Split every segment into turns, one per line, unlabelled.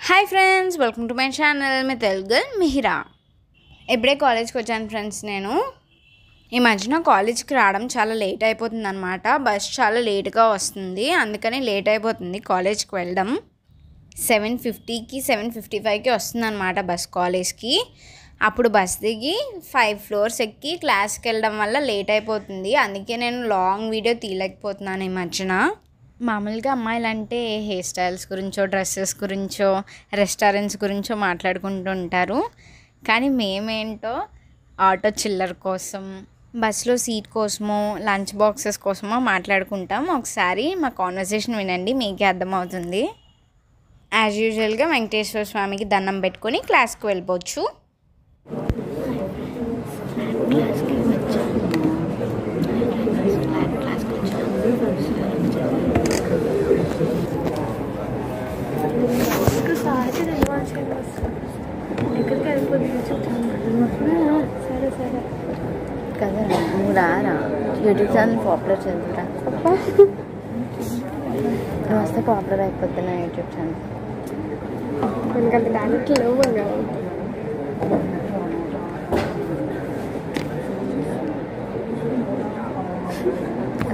Hi friends, welcome to my channel. మీ తెలుగు మిహిరా. ఇప్పుడే కాలేజ్కి వచ్చాను ఫ్రెండ్స్. నేను ఈ మధ్యన కాలేజ్కి రావడం చాలా లేట్ అయిపోతుంది అనమాట. బస్ చాలా లేట్గా వస్తుంది, అందుకని లేట్ అయిపోతుంది కాలేజ్కి వెళ్ళడం. 7:50కి 7:55కి వస్తుంది అనమాట బస్ కాలేజ్కి. అప్పుడు బస్ దిగి 5 floors ఎక్కి క్లాస్కి వెళ్ళడం వల్ల లేట్ అయిపోతుంది. అందుకే నేను లాంగ్ వీడియో తీయలేకపోతున్నాను ఈ మధ్యన. మామూలుగా అమ్మాయిలు అంటే హెయిర్ స్టైల్స్ గురించో, డ్రెస్సెస్ గురించో, రెస్టారెంట్స్ గురించో మాట్లాడుకుంటూ ఉంటారు. కానీ మేమేంటో ఆటో చిల్లర కోసం, బస్సులో సీట్ కోసమో, లంచ్ బాక్సెస్ కోసమో మాట్లాడుకుంటాం. ఒకసారి మా కాన్వర్సేషన్ వినండి, మీకే అర్థమవుతుంది. యాజ్ యూజువల్గా వెంకటేశ్వర స్వామికి దండం పెట్టుకొని క్లాస్కి వెళ్ళిపోవచ్చు.
ఎక్కడికి వెళ్ళిపోతుంది సరే సరే
కదా, నువ్వు రారా, యూట్యూబ్ ఛానల్ పాపులర్ చదువురా. నువ్వు వస్తే పాపులర్ అయిపోద్ది నా యూట్యూబ్ ఛానల్.
మనకంత టాలెంట్ లేవు కదా.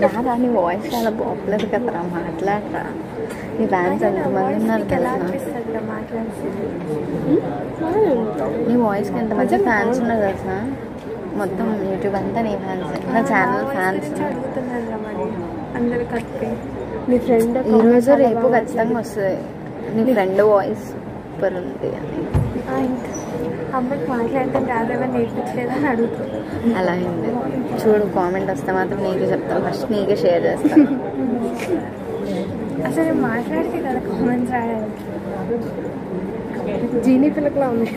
రారా, నీ వాయిస్ చాలా పాపులర్ కదరా, మాట్లాడరా. నీ ఫ్యాన్స్ ఎంతమంది ఉన్నారు
ఎలా
కదా.
అనిపిస్తుంది మాట్లాడితే?
నీ వాయిస్కి ఎంతమంది ఫ్యాన్స్ ఉన్నారు కదా. మొత్తం యూట్యూబ్ అంతా నీ ఫ్యాన్స్, నా ఛానల్ ఫ్యాన్స్.
అడుగుతున్నాను మరి అందరు కలిపి. నీ ఫ్రెండ్
ఈరోజు రేపు ఖచ్చితంగా వస్తుంది. నీ ఫ్రెండ్ వాయిస్ సూపర్ ఉంది అని.
అమ్మాయికి మాట్లాడటం రాదేమో నేర్పించలేదని అడుగుతున్నాను.
అలా అయింది. చూడు, కామెంట్ వస్తే మాత్రం నీకే చెప్తాను, ఫస్ట్ నీకే షేర్ చేస్తాను.
అసలు నేను మాట్లాడితే కదా కామెంట్స్ రాయడానికి. జీనీ పిల్లకలా ఉంది.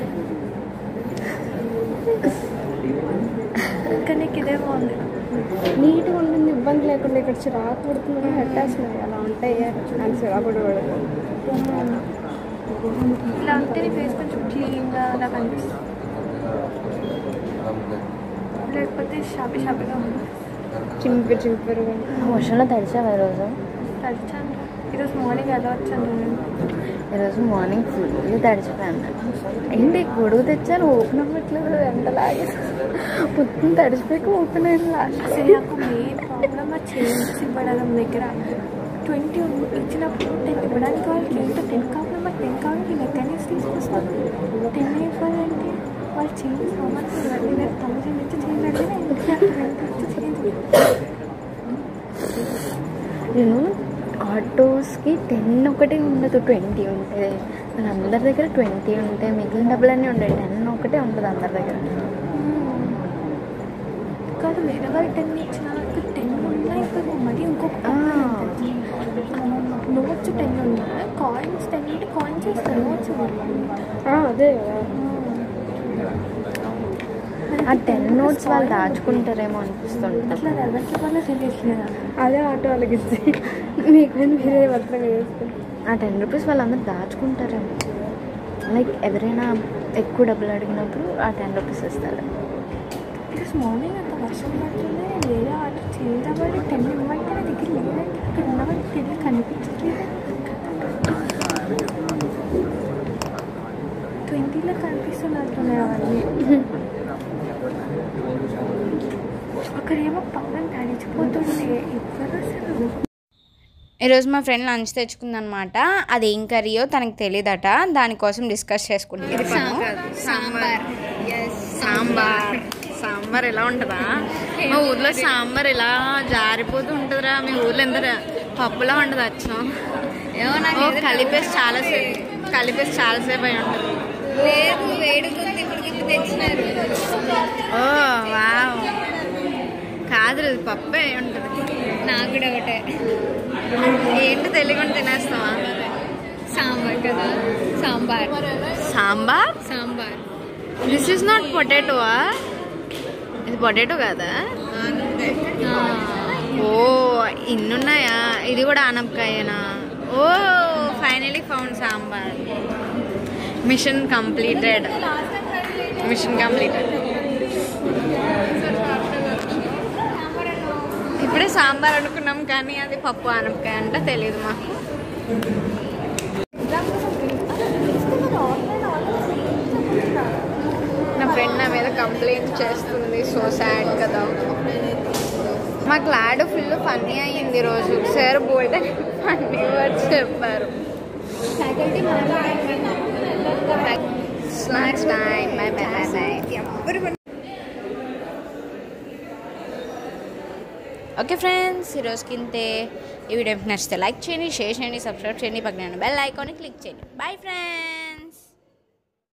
కానీ నీకు ఇదే బాగుంది, నీట్గా ఉంటుంది, ఇబ్బంది లేకుండా. ఇక్కడ చిరాకు పడుతుంది, హెట్టేస్తున్నాయి. అలా ఉంటాయి అని చిరాకు కూడా పడుతుంది. ఇలా ఉంటే నీ ఫేస్ కొంచెం క్లీన్గా అలా కనిపిస్తుంది, లేకపోతే షాపీ షాపీగా ఉంది, చింపరుగా.
వర్షంలో తడిచావా ఈరోజు?
తడిచాను. ఈరోజు మార్నింగ్ ఎలా వచ్చాను నేను?
ఈరోజు మార్నింగ్ ఫుల్ తడిచిపోయాను. ఏంటి గొడుగు తెచ్చాను, ఓపెన్ అవ్వట్లేదు, ఎంతలాగే మొత్తం తడిచిపోయాక ఓపెన్ అయింది లాస్ట్.
అసలు నాకు మెయిన్ ప్రాబ్లమ్ ఆ చేంజ్ ఇవ్వడం దగ్గర. 20 ఇచ్చినప్పుడు 10 ఇవ్వడానికి వాళ్ళకి ఏంటో 10 కావాలి, మరి 10 కావాలి మెకానిక్స్ తీసుకొస్తాను. 10 ఇవ్వాలంటే వాళ్ళు చేంజ్ సామాన్లు నేను 1000 నుంచి చేంజ్ అంటే
నేను ఆటోస్కి 10 ఒకటి ఉండదు, 20 ఉంటుంది. మన అందరి దగ్గర 20 ఉంటాయి, మిగిలిన డబ్బులన్నీ ఉంటాయి. 10 ఒకటే ఉంటుంది అందరి దగ్గర.
కాదు, వేరే వాళ్ళు 10 ఇచ్చిన వాళ్ళకి 10 ఉన్నాయి. ఇప్పుడు మరి ఇంకొక నోట్స్ 10 ఉన్నాయి, కాయిన్స్ 10 ఉంటే కాయిన్స్ ఇస్తారు, నోట్స్ అదే
ఆ 10 notes వాళ్ళు దాచుకుంటారేమో అనిపిస్తుంది.
అట్లా ఎవరికి వాళ్ళ తెలియట్లేదా? అదే ఆటో వాళ్ళకి ఇచ్చి మీకు మీరే వర్తం చేసుకుంటారు.
ఆ 10 rupees వాళ్ళందరూ దాచుకుంటారేమో. లైక్ ఎవరైనా ఎక్కువ డబ్బులు అడిగినప్పుడు ఆ 10 rupees ఇస్తారు.
ఈరోజు మార్నింగ్ అంత వర్షం పడుతుంది, వేరే ఆటో చేంజ్ అవ్వాలి 10 ఇవ్వంటే నా దగ్గర లేదంటే అక్కడ ఉన్న వాళ్ళకి తెలియ కనిపించట్లేదు. 20లో కనిపిస్తున్నట్టున్నాయి అవన్నీ. అక్కడేమో పక్కన తడిచిపోతుంటే ఎవ్వరు అసలు.
ఈరోజు మా ఫ్రెండ్ లంచ్ తెచ్చుకుందనమాట. అది ఏం కర్రీయో తనకు తెలియదట, దానికోసం డిస్కస్ చేసుకుంటాం. సాంబార్ ఎలా ఉంటుందా? మా ఊర్లో సాంబార్ ఎలా జారిపోతూ ఉంటుందిరా. మీ ఊర్లో ఎంత పప్పులా ఉంటుంది అచ్చం. కలిపేసి చాలాసేపు అయి ఉంటుంది. ఓ వావ్, కాదు పప్పు అయి ఉంటుంది.
నాకు కూడా ఒకటే.
ఏంటి తెలియకుండా తినేస్తావా?
సాంబార్ కదా, సాంబార్.
దిస్ ఈస్ నాట్ పొటాటోవా? ఇది పొటాటో కాదా? ఓ, ఇన్నున్నాయా? ఇది కూడా ఆనపకాయనా? ఓ, finally found sambar. Mission completed. ఇప్పుడే సాంబార్ అనుకున్నాం, కానీ అది పప్పు ఆనపకాయ అంట, తెలియదు మాకు. కంప్లైంట్ చేస్తుంది. సో సాడ్ కదా. మా క్లాడ్ ఫుల్ ఫన్నీ అయ్యింది ఈరోజు. సార్ బోల్డ్ ఫన్నీ వర్డ్స్ చెప్పారు. Snacks time. Bye bye bye bye. Okay friends, ఈరోజుకి ఇంతే. ఈ వీడియో నచ్చితే లైక్ చేయండి, షేర్ చేయండి, సబ్స్క్రైబ్ చేయండి, పక్కన బెల్ ఐకాన్ని క్లిక్ చేయండి. Bye friends.